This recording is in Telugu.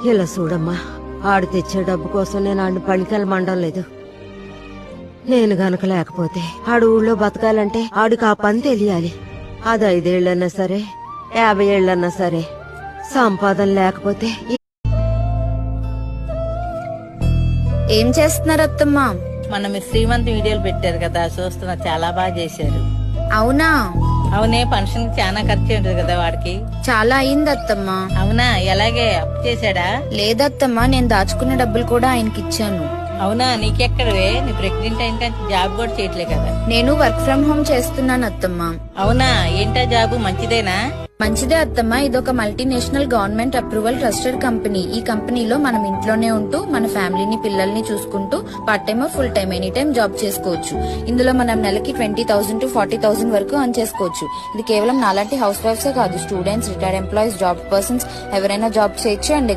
ఇలా చూడమ్మా, ఆడు తెచ్చే డబ్బు కోసం నేను ఆడిని పనికెళ్ళమండం లేదు. నేను గనక లేకపోతే ఆడు ఊళ్ళో బతకాలంటే ఆడికి ఆ పని తెలియాలి. అది 5 ఏళ్ళన్నా సరే 50 ఏళ్ళన్నా సరే సంపాదన లేకపోతే ఏం చేస్తున్నారు అత్తమ్మా? మన మీరు శ్రీమంత్ వీడియోలు పెట్టారు కదా, చూస్తున్నా చాలా బాగా చేశారు. అవునా? అవునే, ఫంక్షన్ కి చాలా ఖర్చు ఉంటుంది కదా వాడికి. చాలా అయింది అత్తమ్మా. అవునా, ఎలాగే అప్పు చేశాడా? లేదత్తమ్మా, నేను దాచుకున్న డబ్బులు కూడా ఆయనకి ఇచ్చాను. అవునా, నీకెక్కడవే? నీ ప్రెగ్నెంట్ అయిన కానీ జాబ్ కూడా చేయట్లే కదా. నేను వర్క్ ఫ్రం హోమ్ చేస్తున్నాను అత్తమ్మా. అవునా, ఏంటా జాబు? మంచిదేనా? మంచిదే అత్తమ్మా. ఇదొక multinational government approval trusted company. ఈ కంపెనీలో మనం ఇంట్లోనే ఉంటూ మన ఫ్యామిలీని పిల్లల్ని చూసుకుంటూ part time full time any time job చేసుకోవచ్చు. ఇందులో మనం నెలకి 20,000 to 40,000 వరకు అర్న్ చేసుకోవచ్చు. ఇది కేవలం నాలాంటి హౌస్ వైఫ్సే కాదు, students, retired employees, job persons ఎవరైనా జాబ్ చేయొచ్చు. అండ్